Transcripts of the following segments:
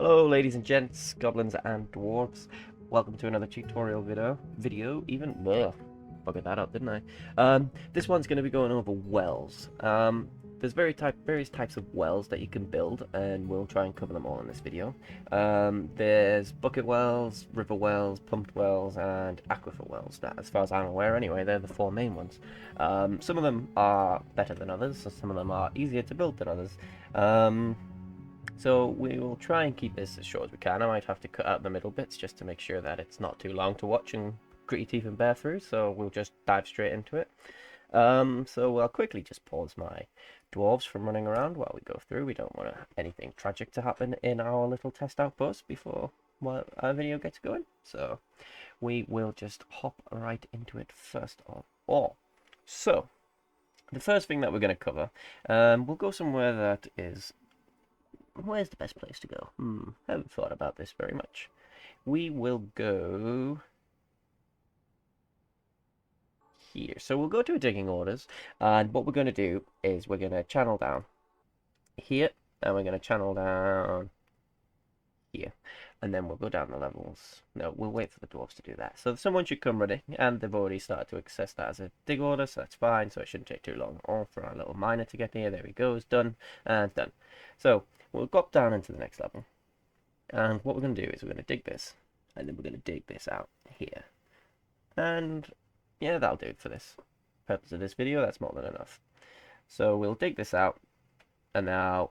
Hello ladies and gents, goblins and dwarves. Welcome to another tutorial video even. Ugh, bugged that up, didn't I? This one's going to be going over wells. There's various types of wells that you can build, and we'll try and cover them all in this video. There's bucket wells, river wells, pumped wells, and aquifer wells. That, as far as I'm aware anyway, they're the four main ones. Some of them are better than others, so some of them are easier to build than others. So we will try and keep this as short as we can. I might have to cut out the middle bits just to make sure that it's not too long to watch and gritty teeth and bear through, so we'll just dive straight into it. So I'll quickly just pause my dwarves from running around while we go through. We don't want anything tragic to happen in our little test outpost before our video gets going. So we will just hop right into it first of all. So the first thing that we're going to cover, we'll go somewhere that is... Where's the best place to go? Haven't thought about this very much. We will go here. So we'll go to a digging orders, and what we're going to do is we're going to channel down here, and we're going to channel down here, and then we'll go down the levels. No, we'll wait for the dwarves to do that. So someone should come running, and they've already started to access that as a dig order, so that's fine. So it shouldn't take too long. Or for our little miner to get here. There he goes, done and done. So we'll drop down into the next level, and what we're going to do is we're going to dig this, and then we're going to dig this out here, and yeah, that'll do it for this purpose of this video. That's more than enough. So we'll dig this out, and now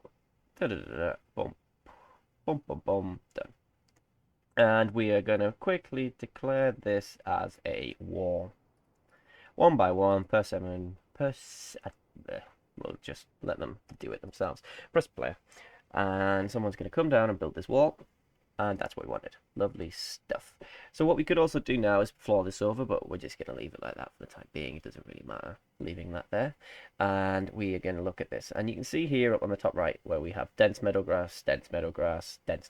boom, boom, boom, boom, done. And we are going to quickly declare this as a wall, 1 by 1 per 7 per. We'll just let them do it themselves. Press play. And someone's going to come down and build this wall, and that's what we wanted. Lovely stuff. So what we could also do now is floor this over, but we're just going to leave it like that for the time being. It doesn't really matter leaving that there. And we are going to look at this, and you can see here up on the top right where we have dense meadow grass, dense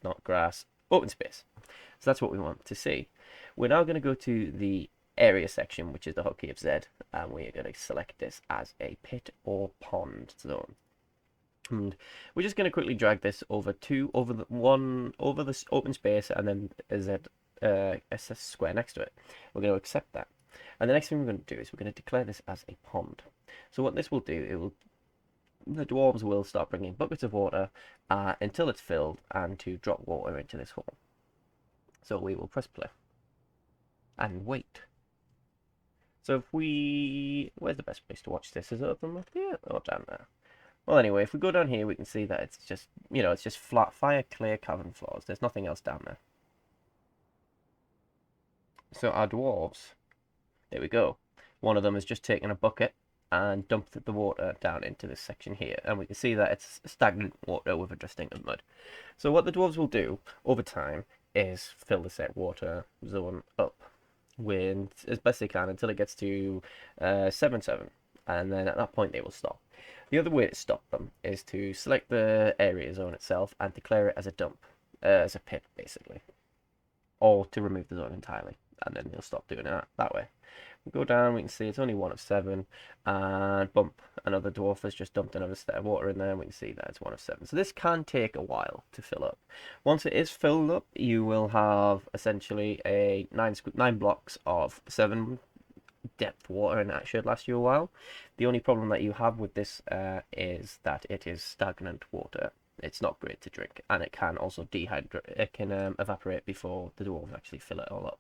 not grass, open space. So that's what we want to see. We're now going to go to the area section, which is the hotkey of Z, and we are going to select this as a pit or pond zone. And we're just going to quickly drag this over this open space, and then a square next to it. We're going to accept that, and the next thing we're going to do is we're going to declare this as a pond. So what this will do, the dwarves will start bringing buckets of water until it's filled, and to drop water into this hole. So we will press play and wait. So if where's the best place to watch this? Is it up here or down there? Well, anyway, if we go down here, we can see that it's just, it's just flat, fire, clear cavern floors. There's nothing else down there. So our dwarves, there we go. One of them has just taken a bucket and dumped the water down into this section here. And we can see that it's stagnant water with a distinct of mud. So what the dwarves will do over time is fill this water zone up with as best they can until it gets to 7-7. And then at that point, they will stop. The other way to stop them is to select the area zone itself and declare it as a dump, as a pit, basically. Or to remove the zone entirely, and then they'll stop doing it that way. We go down, we can see it's only 1 of 7, and bump, another dwarf has just dumped another set of water in there, and we can see that it's 1 of 7. So this can take a while to fill up. Once it is filled up, you will have essentially a 9 blocks of 7 depth water, and that should last you a while. The only problem that you have with this is that it is stagnant water. It's not great to drink, and it can also dehydrate. It can evaporate before the dwarves actually fill it all up.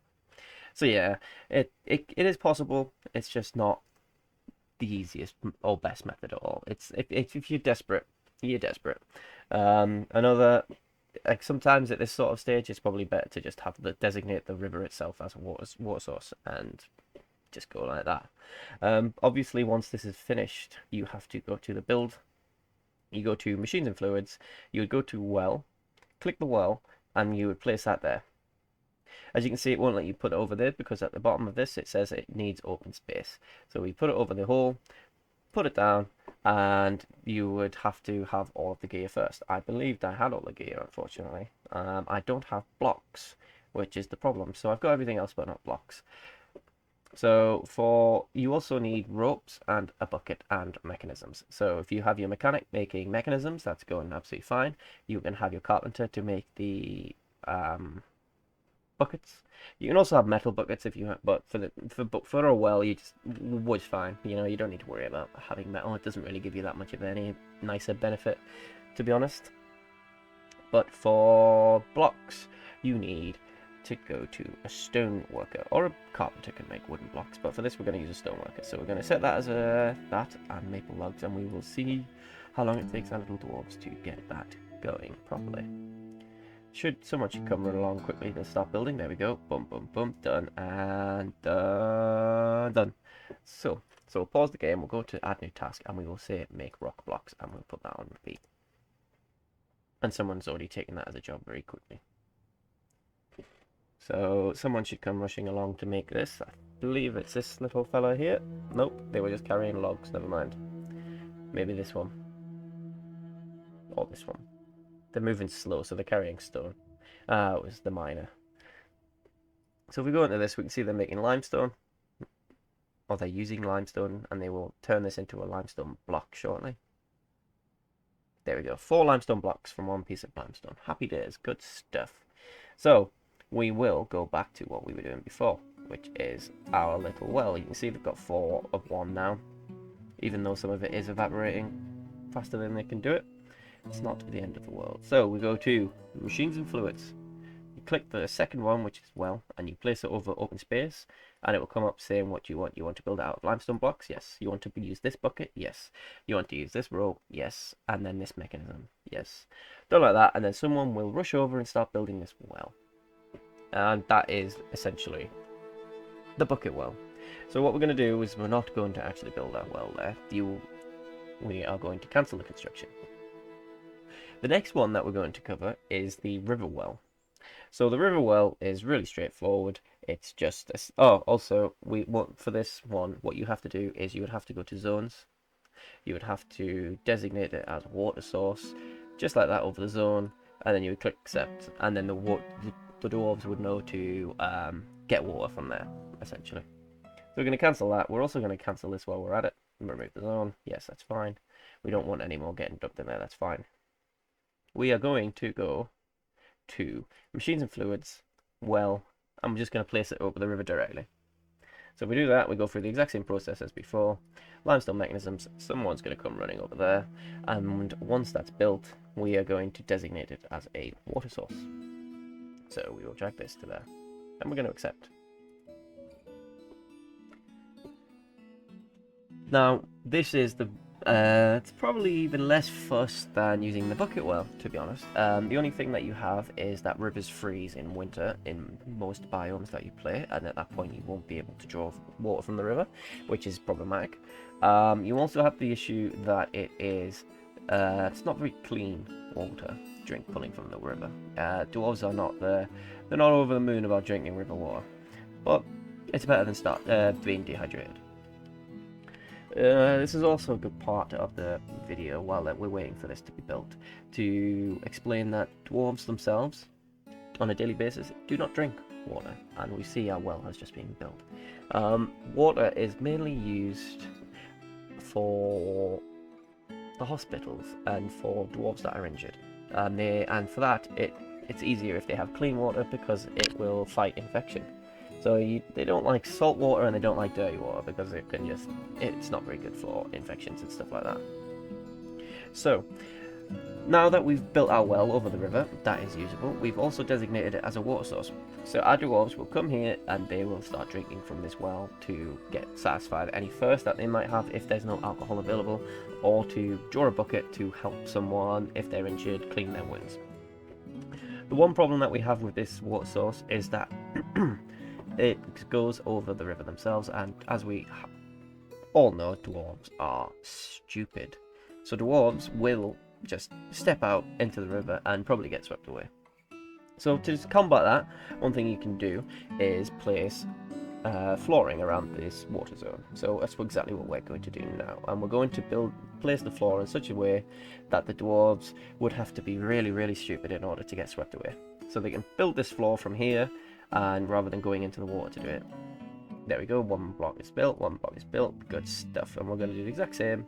So yeah, it is possible. It's just not the easiest or best method at all. It's if you're desperate, you're desperate. Another, like, sometimes at this sort of stage, it's probably better to just designate the river itself as a water source and just go like that. Obviously, once this is finished, you have to go to the build. You go to machines and fluids. You would go to well, click the well, and you would place that there. As you can see, it won't let you put it over there because at the bottom of this it says it needs open space. So we put it over the hole, put it down, and you would have to have all of the gear first. I believed I had all the gear, unfortunately. I don't have blocks, which is the problem. So I've got everything else but not blocks. So you also need ropes and a bucket and mechanisms. So if you have your mechanic making mechanisms, that's going absolutely fine. You can have your carpenter to make the buckets. You can also have metal buckets if you have, but for a well, you just wood's fine. You know, you don't need to worry about having metal. It doesn't really give you that much of any nicer benefit, to be honest. But for blocks, you need to go to a stone worker, or a carpenter can make wooden blocks, but for this we're going to use a stone worker. So we're going to set that as that and maple logs, and we will see how long it takes our little dwarves to get that going properly. Someone should come run along quickly to start building. There we go. Boom, boom, boom. Done and done. So we'll pause the game. We'll go to add new task, and we will say make rock blocks, and we'll put that on repeat. And someone's already taken that as a job very quickly. So someone should come rushing along to make this. I believe it's this little fella here. Nope, they were just carrying logs. Never mind. Maybe this one. Or this one. They're moving slow, so they're carrying stone. It was the miner. So if we go into this, we can see they're making limestone. Or they're using limestone, and they will turn this into a limestone block shortly. There we go. 4 limestone blocks from 1 piece of limestone. Happy days. Good stuff. So we will go back to what we were doing before, which is our little well. You can see they've got 4 of 1 now, even though some of it is evaporating faster than they can do it. It's not the end of the world. So we go to machines and fluids. You click the second one, which is well, and you place it over open space, and it will come up saying what you want. You want to build it out of limestone blocks? Yes. You want to use this bucket? Yes. You want to use this rope? Yes. And then this mechanism? Yes. Done like that, and then someone will rush over and start building this well. And that is essentially the bucket well. So what we're going to do is we're not going to actually build our well there. We are going to cancel the construction. The next one that we're going to cover is the river well. So the river well is really straightforward. It's just this. Oh, also, for this one, what you have to do is you would have to go to zones. You would have to designate it as a water source, just like that over the zone, and then you would click accept, and then the dwarves would know to get water from there, essentially. So we're going to cancel that. We're also going to cancel this while we're at it. Remove the zone. Yes, that's fine. We don't want any more getting dumped in there. That's fine. We are going to go to machines and fluids. Well, I'm just going to place it over the river directly. So if we do that, we go through the exact same process as before. Limestone mechanisms, someone's going to come running over there, and once that's built, we are going to designate it as a water source. So we will drag this to there, and we're going to accept. Now, this is it's probably even less fuss than using the bucket well, to be honest. The only thing that you have is that rivers freeze in winter in most biomes that you play, and at that point you won't be able to draw water from the river, which is problematic. You also have the issue that it's not very clean water pulling from the river. Dwarves are not they're not over the moon about drinking river water, but it's better than being dehydrated. This is also a good part of the video while we're waiting for this to be built, to explain that dwarves themselves, on a daily basis, do not drink water, and we see our well has just been built. Water is mainly used for the hospitals and for dwarves that are injured, and for that it's easier if they have clean water because it will fight infection. So they don't like salt water and they don't like dirty water because it's not very good for infections and stuff like that. So now that we've built our well over the river, that is usable, we've also designated it as a water source. So our dwarves will come here and they will start drinking from this well to satisfy any thirst that they might have if there's no alcohol available, or to draw a bucket to help someone if they're injured clean their wounds. The one problem that we have with this water source is that it goes over the river themselves, and as we all know, dwarves are stupid. So dwarves will just step out into the river and probably get swept away. So to combat that, one thing you can do is place flooring around this water zone. So that's exactly what we're going to do now, and we're going to place the floor in such a way that the dwarves would have to be really, really stupid in order to get swept away. So they can build this floor from here, and rather than going into the water to do it. There we go, one block is built, one block is built, good stuff. And we're going to do the exact same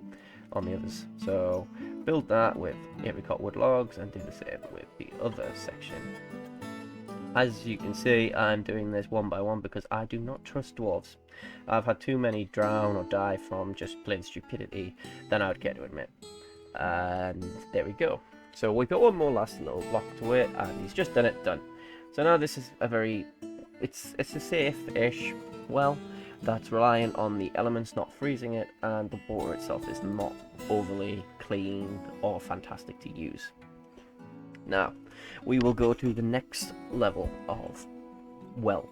on the others. So build that with apricot wood logs and do the same with the other section. As you can see, I'm doing this one by one because I do not trust dwarves. I've had too many drown or die from just plain stupidity than I would care to admit. And there we go. So we've got one more last little block to it, and he's just done it, done. So now this is a very, it's a safe-ish well that's reliant on the elements not freezing it, and the water itself is not overly clean or fantastic to use. Now, we will go to the next level of well.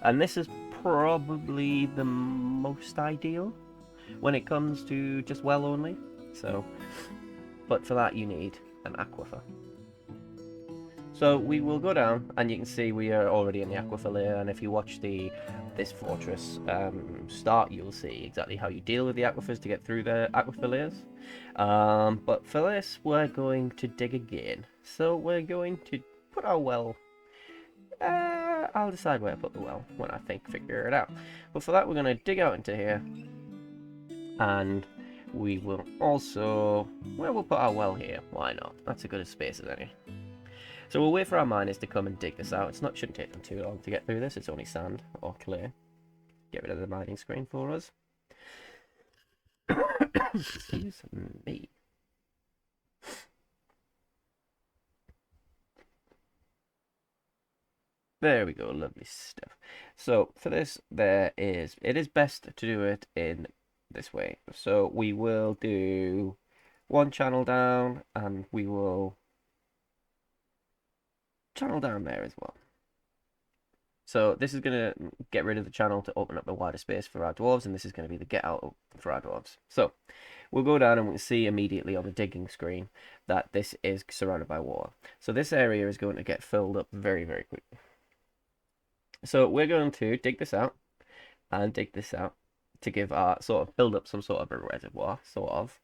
And this is probably the most ideal when it comes to just well only. So, but for that you need an aquifer. So we will go down, and you can see we are already in the aquifer layer, and if you watch this fortress start, you'll see exactly how you deal with the aquifers to get through the aquifer layers. But for this, we're going to dig again. So we're going to put our well. I'll decide where to put the well when I figure it out. But for that, we're going to dig out into here, and we will also, well, we'll put our well here. Why not? That's as good a space as any. So we'll wait for our miners to come and dig this out. Shouldn't take them too long to get through this. It's only sand or clay. Get rid of the mining screen for us. Excuse me. There we go, lovely stuff. So for this, it is best to do it in this way. So we will do one channel down, and we will channel down there as well. So this is going to get rid of the channel to open up a wider space for our dwarves, and this is going to be the get out for our dwarves. So we'll go down and we can see immediately on the digging screen that this is surrounded by water. So this area is going to get filled up very, very quickly. So we're going to dig this out and dig this out to give our sort of build up some sort of a reservoir, sort of.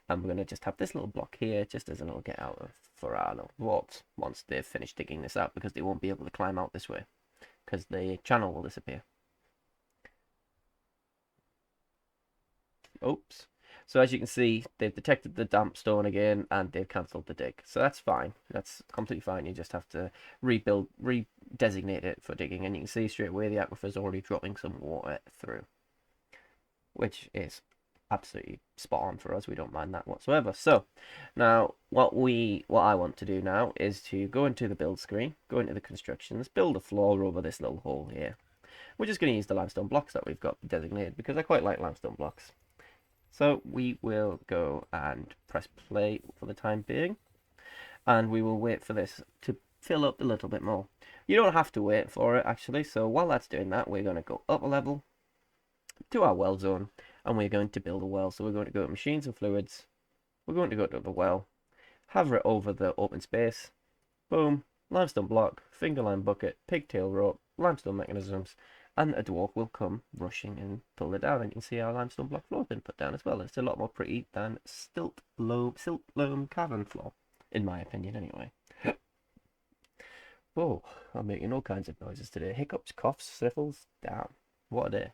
And we're going to just have this little block here just as a little get out for our little dwarves once they've finished digging this out, because they won't be able to climb out this way because the channel will disappear. Oops. So as you can see, they've detected the damp stone again, and they've cancelled the dig. So that's fine. That's completely fine. You just have to redesignate it for digging, and you can see straight away the aquifer's already dropping some water through, which is absolutely spot on for us. We don't mind that whatsoever. So now what I want to do now is to go into the build screen, go into the constructions, build a floor over this little hole here. We're just going to use the limestone blocks that we've got designated because I quite like limestone blocks. So we will go and press play for the time being, and we will wait for this to fill up a little bit more. You don't have to wait for it actually, so while that's doing that, we're going to go up a level to our well zone, and we're going to build a well. So we're going to go to machines and fluids, we're going to go to the well, hover it over the open space, boom, limestone block, finger line bucket, pigtail rope, limestone mechanisms, and a dwarf will come rushing and pull it down, and you can see our limestone block floor has been put down as well. It's a lot more pretty than silt loam cavern floor, in my opinion anyway. Oh, I'm making all kinds of noises today. Hiccups, coughs, sniffles, damn, what a day.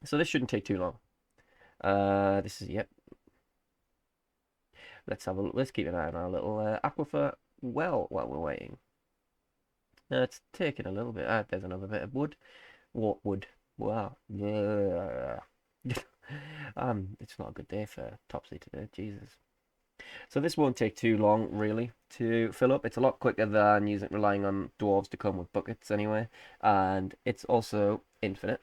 So this shouldn't take too long. This is, yep. Let's have a look. Let's keep an eye on our little aquifer well while we're waiting. It's taking a little bit. There's another bit of wood. What wood? Wow. Yeah. It's not a good day for Topsy today. Jesus. So this won't take too long, really, to fill up. It's a lot quicker than relying on dwarves to come with buckets anyway. And it's also infinite.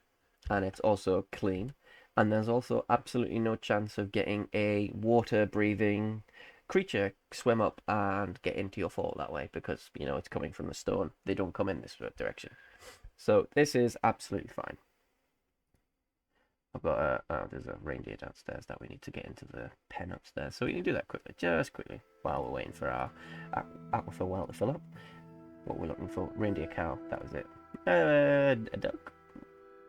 And it's also clean. And there's also absolutely no chance of getting a water-breathing creature swim up and get into your fort that way, because, you know, it's coming from the stone. They don't come in this direction. So this is absolutely fine. I've got there's a reindeer downstairs that we need to get into the pen upstairs. So we can do that quickly, just quickly, while we're waiting for our aquifer well to fill up. What we're looking for, reindeer cow, that was it. A duck.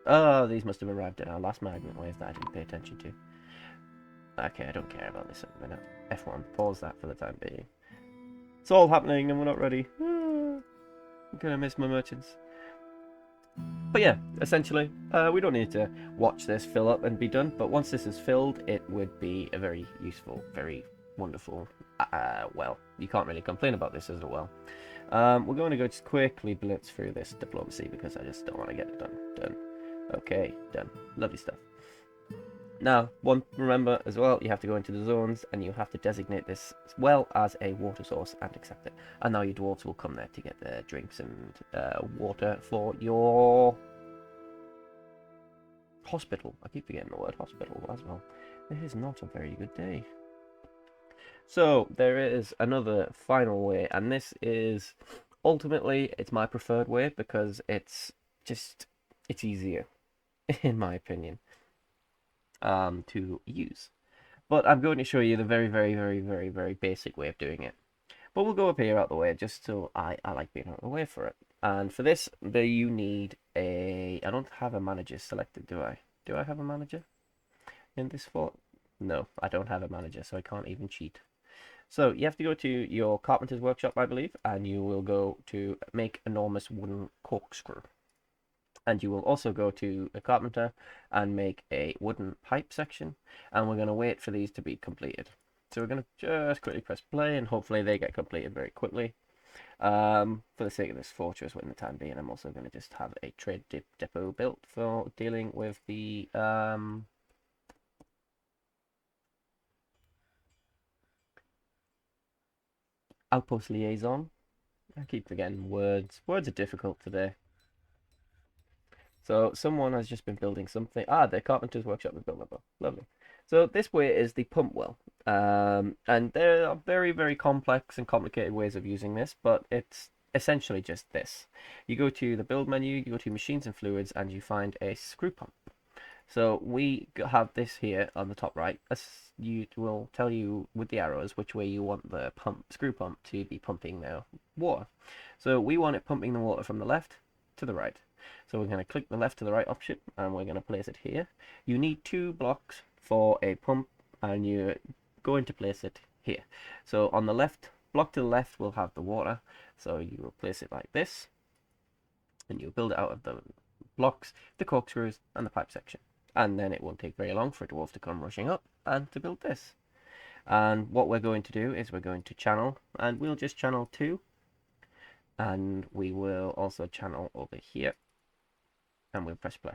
Oh, these must have arrived in our last magnet wave that I didn't pay attention to. Okay, I don't care about this at the minute. F1, pause that for the time being. It's all happening and we're not ready. I'm gonna miss my merchants. But yeah, essentially, we don't need to watch this fill up and be done. But once this is filled, it would be a very useful, very wonderful well. You can't really complain about this as a well. We're going to go just quickly blitz through this diplomacy because I just don't want to get it done. Done. Okay, done. Lovely stuff. Now, remember as well, you have to go into the zones and you have to designate this as well as a water source and accept it. And now your dwarves will come there to get their drinks and water for your hospital. I keep forgetting the word hospital as well. It is not a very good day. So, there is another final way, and this is, ultimately, it's my preferred way because it's easier, in my opinion, to use. But I'm going to show you the very, very, very, very, very basic way of doing it. But we'll go up here out the way, just so I like being out of the way for it. And for this, you need I don't have a manager selected, do I? Do I have a manager in this fort? No, I don't have a manager, so I can't even cheat. So you have to go to your carpenter's workshop, I believe, and you will go to make enormous wooden corkscrew. And you will also go to a carpenter and make a wooden pipe section, and we're going to wait for these to be completed. So we're going to just quickly press play, and hopefully they get completed very quickly. For the sake of this fortress, in the time being, I'm also going to just have a trade depot built for dealing with the outpost liaison. I keep forgetting words. Words are difficult today. So someone has just been building something. Ah, the carpenter's workshop is built up. Lovely. So this way is the pump well. And there are very, very complex and complicated ways of using this, but it's essentially just this. You go to the build menu, you go to machines and fluids, and you find a screw pump. So we have this here on the top right. You will tell you with the arrows which way you want the screw pump to be pumping the water. So we want it pumping the water from the left to the right. So we're going to click the left to the right option and we're going to place it here. You need 2 blocks for a pump and you're going to place it here. So on the left, block to the left will have the water. So you will place it like this and you build it out of the blocks, the corkscrews and the pipe section. And then it won't take very long for a dwarf to come rushing up and to build this. And what we're going to do is we're going to channel, and we'll just channel 2. And we will also channel over here. And we'll press play.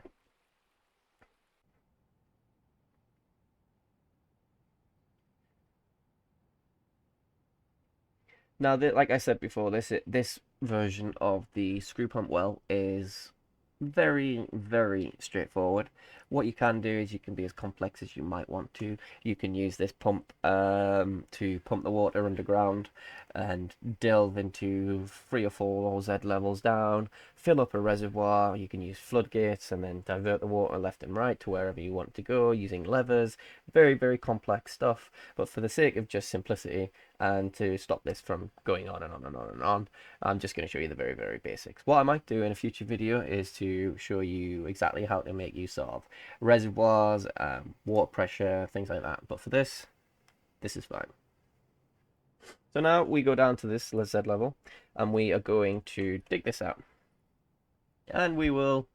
Now, like I said before, this version of the screw pump well is very, very straightforward. What you can do is you can be as complex as you might want to. You can use this pump to pump the water underground and delve into 3 or 4 Z levels down, fill up a reservoir. You can use floodgates and then divert the water left and right to wherever you want to go using levers. Very, very complex stuff. But for the sake of just simplicity and to stop this from going on and on and on and on, I'm just going to show you the very, very basics. What I might do in a future video is to show you exactly how to make use of reservoirs, water pressure, things like that. But for this is fine. So now we go down to this Z level and we are going to dig this out. And we will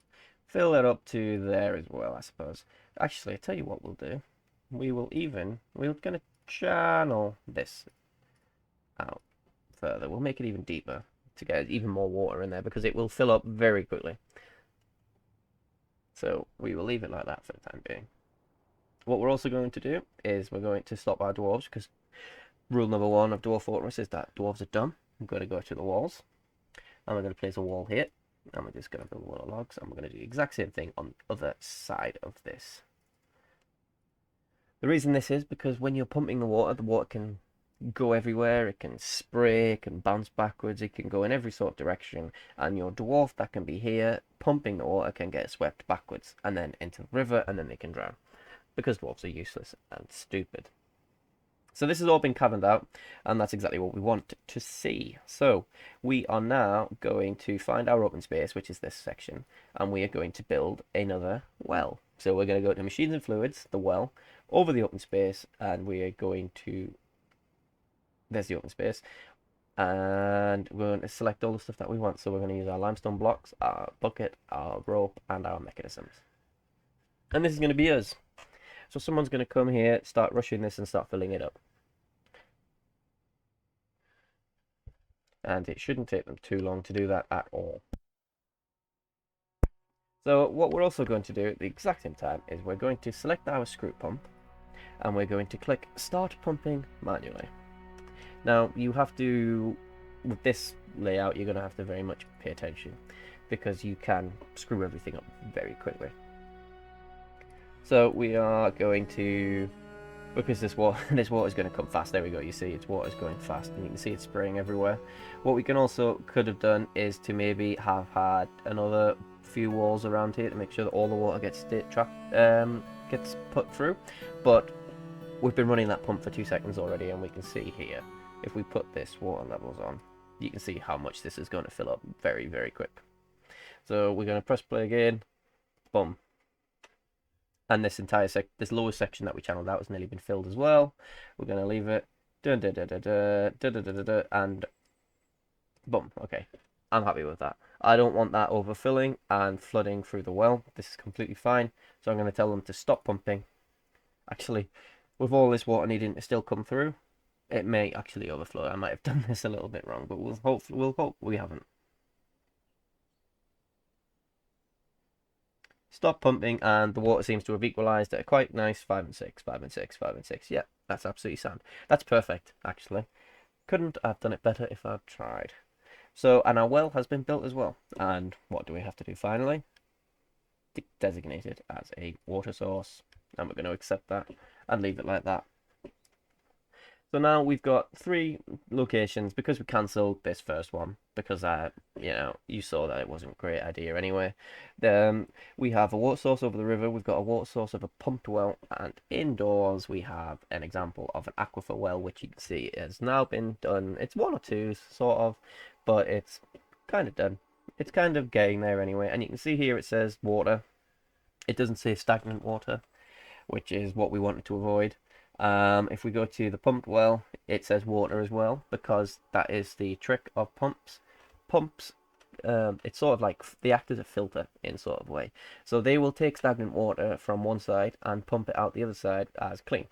fill it up to there as well, I suppose. Actually, I tell you what we'll do. We're going to channel this out further. We'll make it even deeper to get even more water in there because it will fill up very quickly. So we will leave it like that for the time being. What we're also going to do is we're going to stop our dwarves because rule number 1 of Dwarf Fortress is that dwarves are dumb. We're going to go to the walls and we're going to place a wall here and we're just going to build a wall of logs and we're going to do the exact same thing on the other side of this. The reason this is because when you're pumping the water can go everywhere, it can spray, it can bounce backwards, it can go in every sort of direction, and your dwarf that can be here pumping the water can get swept backwards and then into the river and then they can drown because dwarves are useless and stupid. So this has all been caverned out and that's exactly what we want to see. So we are now going to find our open space, which is this section, and we are going to build another well. So we're going to go to machines and fluids, the well, over the open space, and we are going to, there's the open space. And we're going to select all the stuff that we want. So we're going to use our limestone blocks, our bucket, our rope, and our mechanisms. And this is going to be us. So someone's going to come here, start rushing this and start filling it up. And it shouldn't take them too long to do that at all. So what we're also going to do at the exact same time is we're going to select our screw pump and we're going to click start pumping manually. Now you have to, with this layout, you're going to have to very much pay attention because you can screw everything up very quickly. So we are going to, because this water is going to come fast. There we go. You see, its water's going fast, and you can see it's spraying everywhere. What we could have done is to maybe have had another few walls around here to make sure that all the water gets put through. But we've been running that pump for 2 seconds already, and we can see here, if we put this water levels on, you can see how much this is going to fill up very, very quick. So we're going to press play again. Boom. And this entire this lower section that we channeled out has nearly been filled as well. We're going to leave it. And boom. Okay. I'm happy with that. I don't want that overfilling and flooding through the well. This is completely fine. So I'm going to tell them to stop pumping. Actually, with all this water needing to still come through, it may actually overflow. I might have done this a little bit wrong, but we'll hope we haven't. Stop pumping, and the water seems to have equalized at a quite nice 5 and 6, 5 and 6, 5 and 6. Yeah, that's absolutely sound. That's perfect, actually. Couldn't have done it better if I'd tried. So, and our well has been built as well. And what do we have to do finally? Designate it as a water source. And we're going to accept that and leave it like that. So now we've got 3 locations because we cancelled this first one because you saw that it wasn't a great idea anyway. We have a water source over the river. We've got a water source of a pumped well, and indoors we have an example of an aquifer well, which you can see has now been done. It's 1 or 2 sort of, but it's kind of done. It's kind of getting there anyway, and you can see here it says water. It doesn't say stagnant water, which is what we wanted to avoid. If we go to the pumped well, it says water as well, because that is the trick of pumps. Pumps, it's sort of like they act as a filter in sort of way. So they will take stagnant water from one side and pump it out the other side as clean.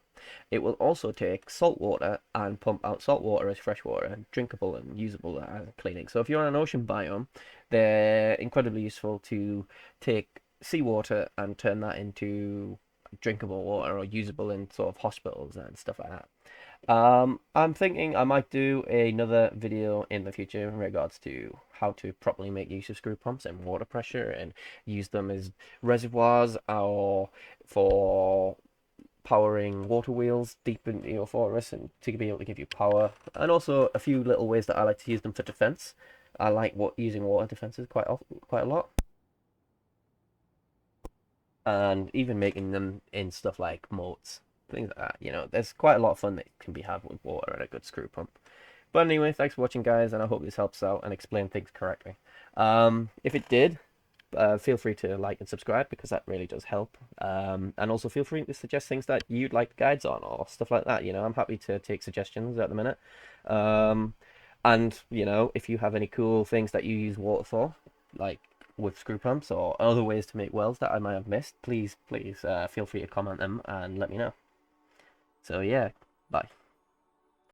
It will also take salt water and pump out salt water as fresh water, drinkable and usable as cleaning. So if you're on an ocean biome, they're incredibly useful to take seawater and turn that into drinkable water or usable in sort of hospitals and stuff like that. I'm thinking I might do another video in the future in regards to how to properly make use of screw pumps and water pressure and use them as reservoirs or for powering water wheels deep into your forest and to be able to give you power, and also a few little ways that I like to use them for defense. I like using water defenses quite a lot. And even making them in stuff like moats, things like that. There's quite a lot of fun that can be had with water and a good screw pump. But anyway, thanks for watching, guys, and I hope this helps out and explain things correctly. If it did, feel free to like and subscribe because that really does help. And also feel free to suggest things that you'd like guides on or stuff like that. I'm happy to take suggestions at the minute. And if you have any cool things that you use water for, like with screw pumps or other ways to make wells that I might have missed, please feel free to comment them and let me know. So yeah, bye.